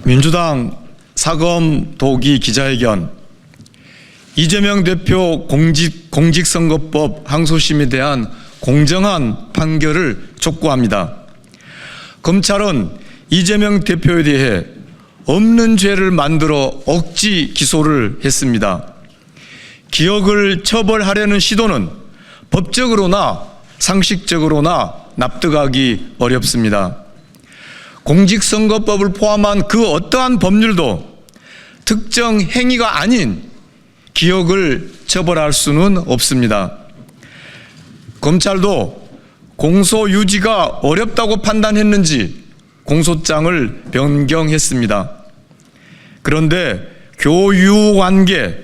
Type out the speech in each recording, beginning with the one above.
민주당 사검 동기 기자회견. 이재명 대표 공직선거법 항소심에 대한 공정한 판결을 촉구합니다. 검찰은 이재명 대표에 대해 없는 죄를 만들어 억지 기소를 했습니다. 기억을 처벌하려는 시도는 법적으로나 상식적으로나 납득하기 어렵습니다. 공직선거법을 포함한 그 어떠한 법률도 특정 행위가 아닌 기억을 처벌할 수는 없습니다. 검찰도 공소 유지가 어렵다고 판단했는지 공소장을 변경했습니다. 그런데 교유 관계,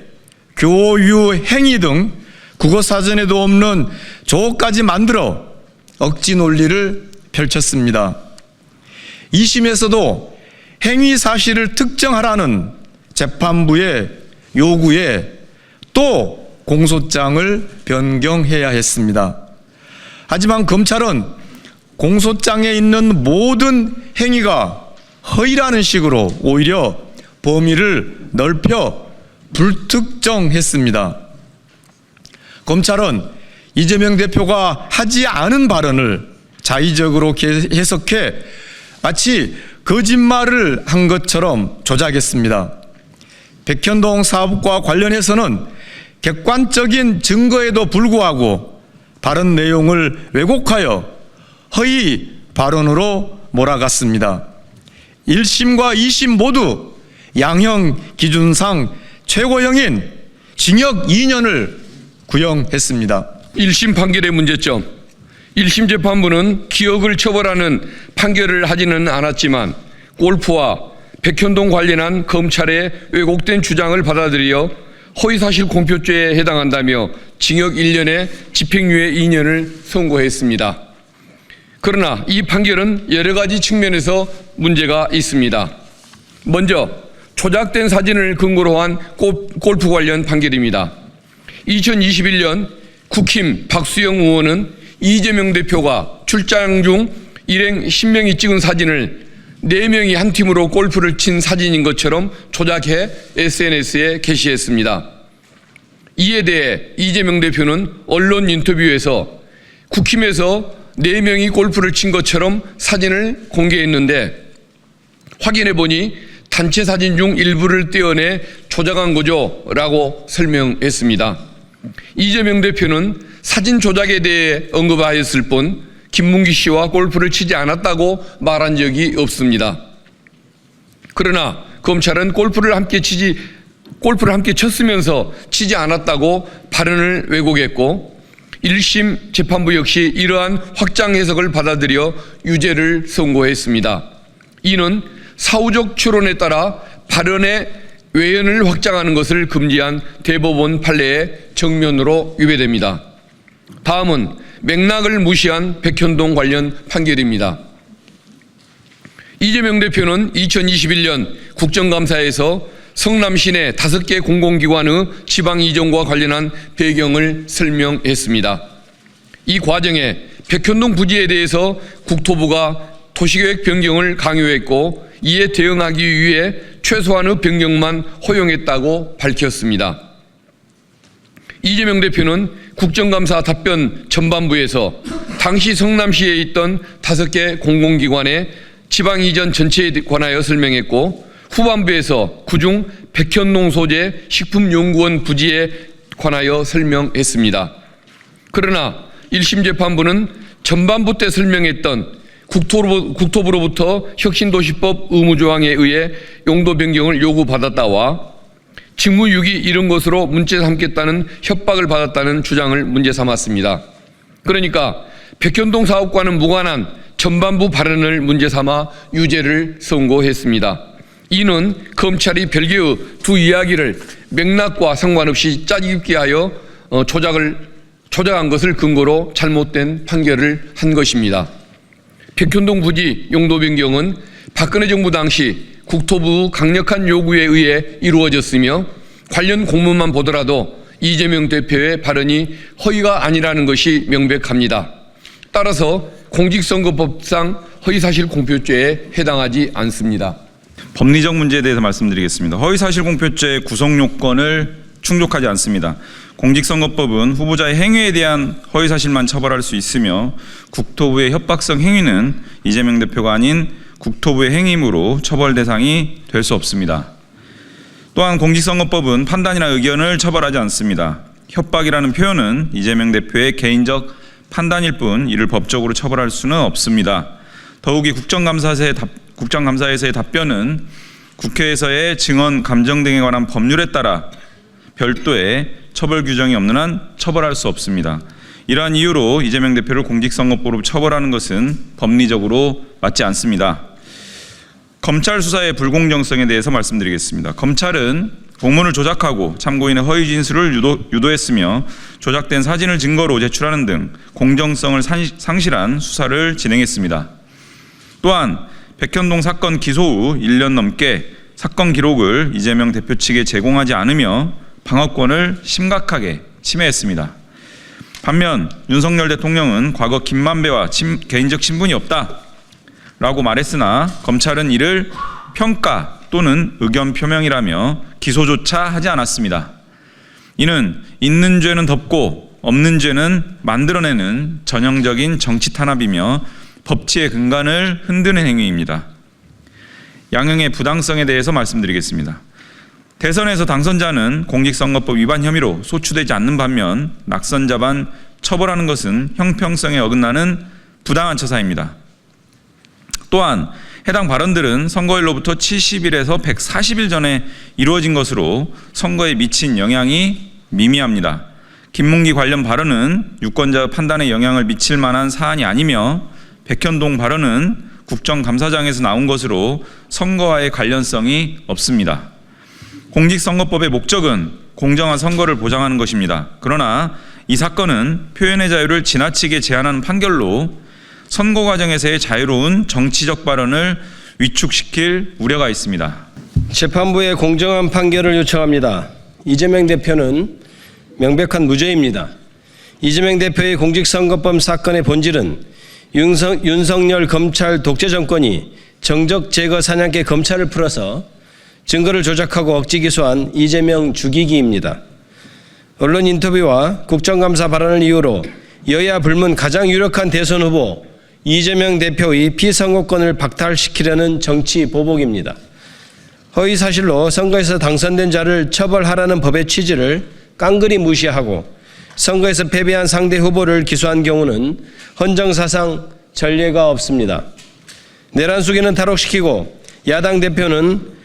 교유 행위 등 국어사전에도 없는 조까지 만들어 억지 논리를 펼쳤습니다. 2심에서도 행위 사실을 특정하라는 재판부의 요구에 또 공소장을 변경해야 했습니다. 하지만 검찰은 공소장에 있는 모든 행위가 허위라는 식으로 오히려 범위를 넓혀 불특정했습니다. 검찰은 이재명 대표가 하지 않은 발언을 자의적으로 해석해 마치 거짓말을 한 것처럼 조작했습니다. 백현동 사업과 관련해서는 객관적인 증거에도 불구하고 발언 내용을 왜곡하여 허위 발언으로 몰아갔습니다. 1심과 2심 모두 양형 기준상 최고형인 징역 2년을 구형했습니다. 1심 판결의 문제점. 1심 재판부는 기억을 처벌하는 판결을 하지는 않았지만 골프와 백현동 관련한 검찰의 왜곡된 주장을 받아들여 허위사실 공표죄에 해당한다며 징역 1년에 집행유예 2년을 선고했습니다. 그러나 이 판결은 여러 가지 측면에서 문제가 있습니다. 먼저 조작된 사진을 근거로 한 골프 관련 판결입니다. 2021년 국힘 박수영 의원은 이재명 대표가 출장 중 일행 10명이 찍은 사진을 4명이 한 팀으로 골프를 친 사진인 것처럼 조작해 SNS에 게시했습니다. 이에 대해 이재명 대표는 언론 인터뷰에서 국힘에서 4명이 골프를 친 것처럼 사진을 공개했는데 확인해 보니 단체 사진 중 일부를 떼어내 조작한 거죠 라고 설명했습니다. 이재명 대표는 사진 조작에 대해 언급하였을 뿐 김문기 씨와 골프를 치지 않았다고 말한 적이 없습니다. 그러나 검찰은 골프를 함께 쳤으면서 치지 않았다고 발언을 왜곡했고 1심 재판부 역시 이러한 확장 해석을 받아들여 유죄를 선고했습니다. 이는 사후적 추론에 따라 발언의 외연을 확장하는 것을 금지한 대법원 판례의 정면으로 위배됩니다. 다음은 맥락을 무시한 백현동 관련 판결입니다. 이재명 대표는 2021년 국정감사에서 성남 시내 5개 공공기관의 지방 이전과 관련한 배경을 설명했습니다. 이 과정에 백현동 부지에 대해서 국토부가 도시계획 변경을 강요했고 이에 대응하기 위해 최소한의 변경만 허용했다고 밝혔습니다. 이재명 대표는 국정감사 답변 전반부에서 당시 성남시에 있던 5개 공공기관의 지방 이전 전체에 관하여 설명했고 후반부에서 그중 백현동 소재 식품연구원 부지에 관하여 설명했습니다. 그러나 1심 재판부는 전반부 때 설명했던 국토부로부터 혁신도시법 의무조항에 의해 용도 변경을 요구받았다와 직무유기 이런 것으로 문제 삼겠다는 협박을 받았다는 주장을 문제 삼았습니다. 그러니까 백현동 사업과는 무관한 전반부 발언을 문제 삼아 유죄를 선고했습니다. 이는 검찰이 별개의 두 이야기를 맥락과 상관없이 짜깁기 하여 조작한 것을 근거로 잘못된 판결을 한 것입니다. 백현동 부지 용도 변경은 박근혜 정부 당시 국토부 강력한 요구에 의해 이루어졌으며 관련 공문만 보더라도 이재명 대표의 발언이 허위가 아니라는 것이 명백합니다. 따라서 공직선거법상 허위사실 공표죄에 해당하지 않습니다. 법리적 문제에 대해서 말씀드리겠습니다. 허위사실공표죄 구성요건을 충족하지 않습니다. 공직선거법은 후보자의 행위에 대한 허위사실만 처벌할 수 있으며 국토부의 협박성 행위는 이재명 대표가 아닌 국토부의 행위이므로 처벌 대상이 될 수 없습니다. 또한 공직선거법은 판단이나 의견을 처벌하지 않습니다. 협박이라는 표현은 이재명 대표의 개인적 판단일 뿐 이를 법적으로 처벌할 수는 없습니다. 더욱이 국정감사에서의 답변은 국회에서의 증언 감정 등에 관한 법률에 따라 별도의 처벌 규정이 없는 한 처벌할 수 없습니다. 이러한 이유로 이재명 대표를 공직선거법으로 처벌하는 것은 법리적으로 맞지 않습니다. 검찰 수사의 불공정성에 대해서 말씀드리겠습니다. 검찰은 공문을 조작하고 참고인의 허위 진술을 유도했으며 조작된 사진을 증거로 제출하는 등 공정성을 상실한 수사를 진행했습니다. 또한 백현동 사건 기소 후 1년 넘게 사건 기록을 이재명 대표 측에 제공하지 않으며 방어권을 심각하게 침해했습니다. 반면 윤석열 대통령은 과거 김만배와 개인적 친분이 없다라고 말했으나 검찰은 이를 평가 또는 의견 표명이라며 기소조차 하지 않았습니다. 이는 있는 죄는 덮고 없는 죄는 만들어내는 전형적인 정치 탄압이며 법치의 근간을 흔드는 행위입니다. 양형의 부당성에 대해서 말씀드리겠습니다. 대선에서 당선자는 공직선거법 위반 혐의로 소추되지 않는 반면 낙선자만 처벌하는 것은 형평성에 어긋나는 부당한 처사입니다. 또한 해당 발언들은 선거일로부터 70일에서 140일 전에 이루어진 것으로 선거에 미친 영향이 미미합니다. 김문기 관련 발언은 유권자 판단에 영향을 미칠 만한 사안이 아니며 백현동 발언은 국정감사장에서 나온 것으로 선거와의 관련성이 없습니다. 공직선거법의 목적은 공정한 선거를 보장하는 것입니다. 그러나 이 사건은 표현의 자유를 지나치게 제한하는 판결로 선거 과정에서의 자유로운 정치적 발언을 위축시킬 우려가 있습니다. 재판부에 공정한 판결을 요청합니다. 이재명 대표는 명백한 무죄입니다. 이재명 대표의 공직선거법 사건의 본질은 윤석열 검찰 독재 정권이 정적 제거 사냥개 검찰을 풀어서 증거를 조작하고 억지 기소한 이재명 죽이기입니다. 언론 인터뷰와 국정감사 발언을 이유로 여야 불문 가장 유력한 대선 후보 이재명 대표의 피선거권을 박탈시키려는 정치 보복입니다. 허위사실로 선거에서 당선된 자를 처벌하라는 법의 취지를 깡그리 무시하고 선거에서 패배한 상대 후보를 기소한 경우는 헌정사상 전례가 없습니다. 내란 수기는 탈옥시키고 야당 대표는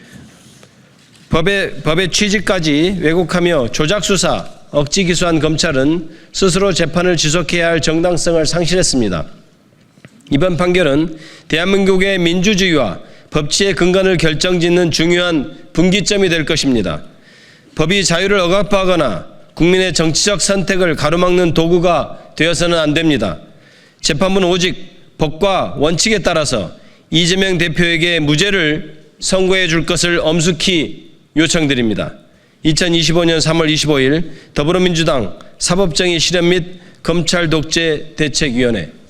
법의 취지까지 왜곡하며 조작수사, 억지 기소한 검찰은 스스로 재판을 지속해야 할 정당성을 상실했습니다. 이번 판결은 대한민국의 민주주의와 법치의 근간을 결정짓는 중요한 분기점이 될 것입니다. 법이 자유를 억압하거나 국민의 정치적 선택을 가로막는 도구가 되어서는 안 됩니다. 재판부는 오직 법과 원칙에 따라서 이재명 대표에게 무죄를 선고해 줄 것을 엄숙히 요청드립니다. 2025년 3월 25일 더불어민주당 사법정의 실현 및 검찰 독재 대책위원회